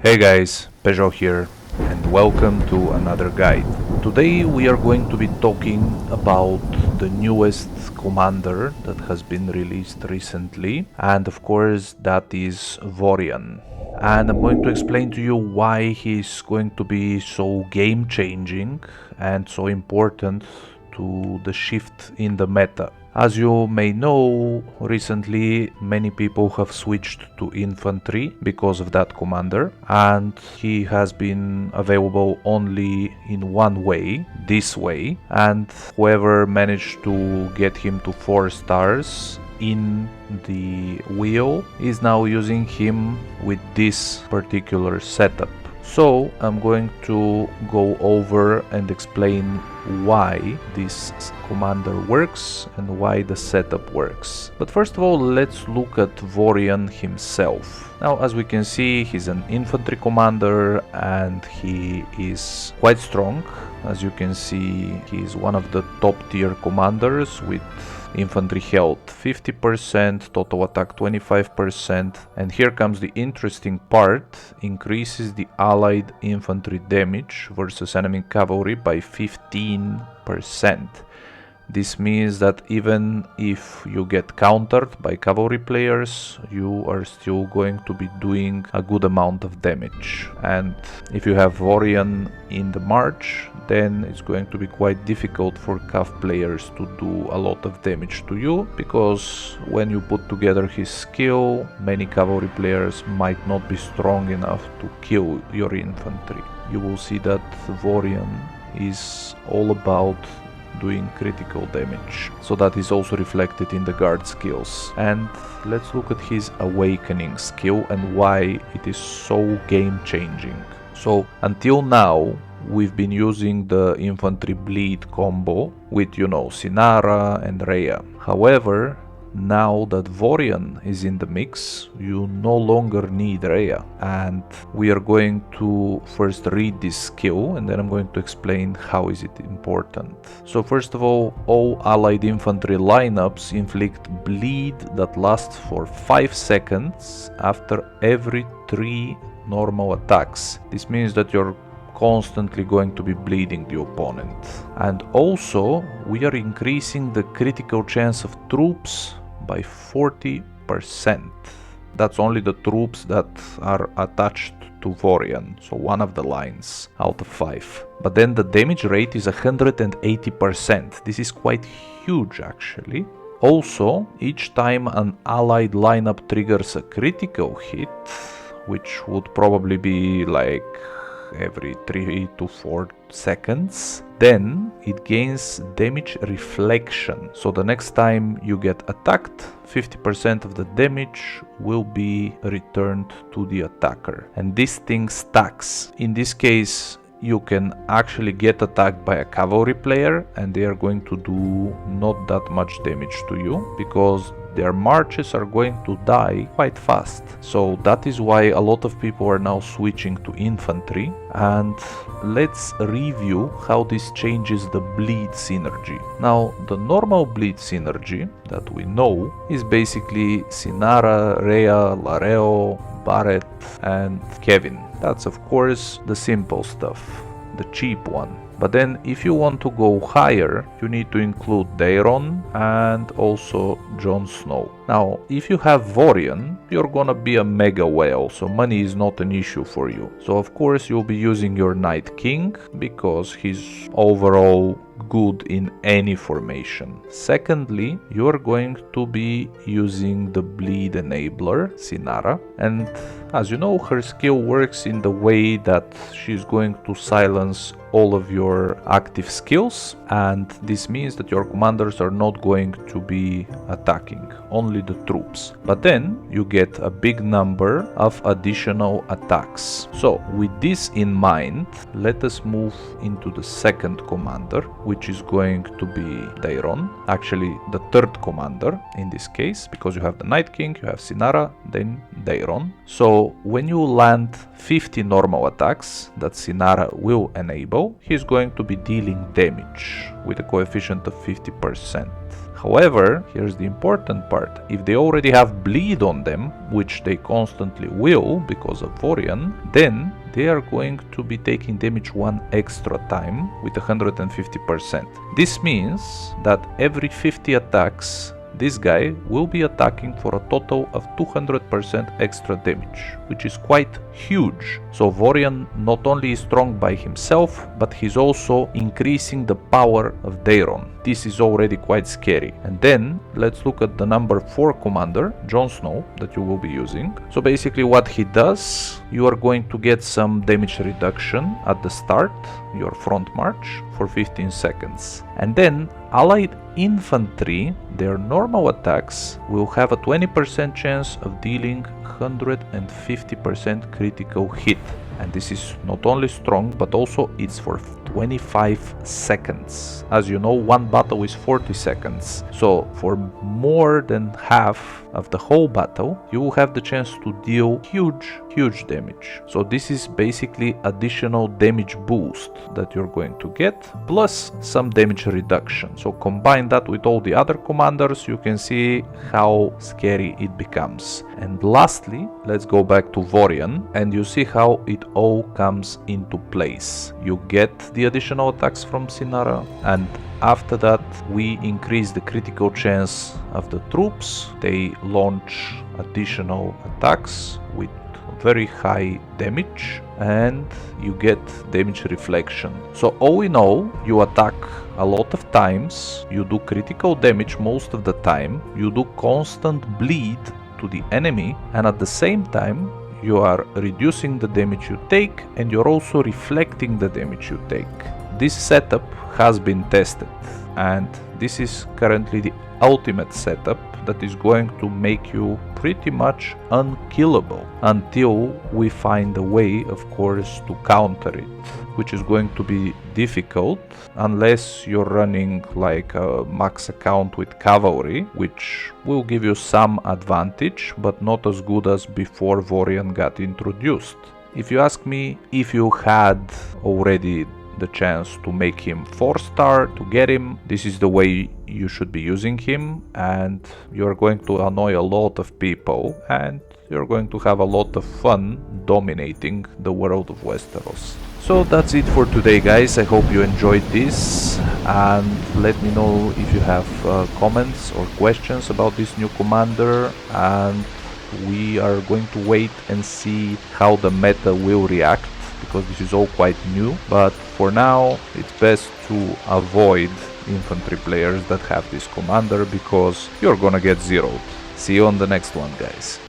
Hey guys, Peugeot here, and welcome to another guide. Today we are going to be talking about the newest commander that has been released recently, and of course that is Vorian. And I'm going to explain to you why he's going to be so game-changing and so important to the shift in the meta. As you may know, recently many people have switched to infantry because of that commander, and he has been available only in one way, this way, and whoever managed to get him to 4 stars in the wheel is now using him with this particular setup. So I'm going to go over and explain why this commander works and why the setup works. But first of all, let's look at Vorian himself. Now, as we can see, he's an infantry commander and he is quite strong. As you can see, he's one of the top tier commanders with infantry health 50%, total attack 25%, and here comes the interesting part: increases the allied infantry damage versus enemy cavalry by 15%. This means that even if you get countered by cavalry players, you are still going to be doing a good amount of damage. And if you have Vorian in the march, then it's going to be quite difficult for cav players to do a lot of damage to you, because when you put together his skill, many cavalry players might not be strong enough to kill your infantry. You will see that Vorian is all about doing critical damage, so that is also reflected in the guard skills. And let's look at his awakening skill and why it is so game changing. So until now we've been using the infantry bleed combo with, Sinara and Rhea. However, now that Vorian is in the mix, you no longer need Rhea, and we are going to first read this skill and then I'm going to explain how is it important. So first of all allied infantry lineups inflict bleed that lasts for 5 seconds after every 3 normal attacks. This means that you're constantly going to be bleeding the opponent. And also we are increasing the critical chance of troops by 40%. That's only the troops that are attached to Vorian, so one of the lines out of 5. But then the damage rate is 180%. This is quite huge actually. Also, each time an allied lineup triggers a critical hit, which would probably be like every 3 to 4 seconds, then it gains damage reflection. So the next time you get attacked, 50% of the damage will be returned to the attacker. And this thing stacks. In this case, you can actually get attacked by a cavalry player and they are going to do not that much damage to you, because their marches are going to die quite fast. So that is why a lot of people are now switching to infantry. And let's review how this changes the bleed synergy. Now, the normal bleed synergy that we know is basically Sinara, Rhea, Lareo, Barret and Kevin. That's of course the simple stuff, the cheap one. But then if you want to go higher, you need to include Daeron and also Jon Snow. Now, if you have Vorian, you're gonna be a mega whale, so money is not an issue for you. So of course you'll be using your Night King, because he's overall good in any formation. Secondly, you're going to be using the bleed enabler, Sinara, and as you know, her skill works in the way that she's going to silence all of your active skills, and this means that your commanders are not going to be attacking, only the troops. But then you get a big number of additional attacks. So with this in mind, let us move into the second commander, which is going to be Daeron, actually the third commander in this case, because you have the Night King, you have Sinara, then Daeron. So when you land 50 normal attacks that Sinara will enable, he's going to be dealing damage with a coefficient of 50%. However, here's the important part. If they already have bleed on them, which they constantly will because of Vorian, then they are going to be taking damage one extra time with 150%. This means that every 50 attacks, this guy will be attacking for a total of 200% extra damage, which is quite huge. So Vorian not only is strong by himself, but he's also increasing the power of Daeron. This is already quite scary. And then let's look at the number 4 commander, Jon Snow, that you will be using. So basically what he does, you are going to get some damage reduction at the start, your front march, for 15 seconds. And then allied infantry, their normal attacks will have a 20% chance of dealing 150% critical hit. And this is not only strong, but also it's for 25 seconds. As you know, one battle is 40 seconds. So for more than half of the whole battle, you will have the chance to deal huge damage. So this is basically additional damage boost that you're going to get, plus some damage reduction. So combine that with all the other commanders, you can see how scary it becomes. And lastly, let's go back to Vorian, and you see how it all comes into place. You get the additional attacks from Sinara, and after that we increase the critical chance of the troops. They launch additional attacks with very high damage, and you get damage reflection. So all in all, you attack a lot of times, you do critical damage most of the time, you do constant bleed to the enemy, and at the same time you are reducing the damage you take, and you're also reflecting the damage you take. This setup has been tested, and this is currently the ultimate setup that is going to make you pretty much unkillable until we find a way, of course, to counter it, which is going to be difficult unless you're running like a max account with cavalry, which will give you some advantage, but not as good as before Vorian got introduced. If you ask me, if you had already the chance to make him 4-star, to get him, this is the way you should be using him, and you're going to annoy a lot of people, and you're going to have a lot of fun dominating the world of Westeros. So that's it for today, guys. I hope you enjoyed this, and let me know if you have comments or questions about this new commander, and we are going to wait and see how the meta will react, because this is all quite new. But for now, it's best to avoid infantry players that have this commander, because you're gonna get zeroed. See you on the next one, guys.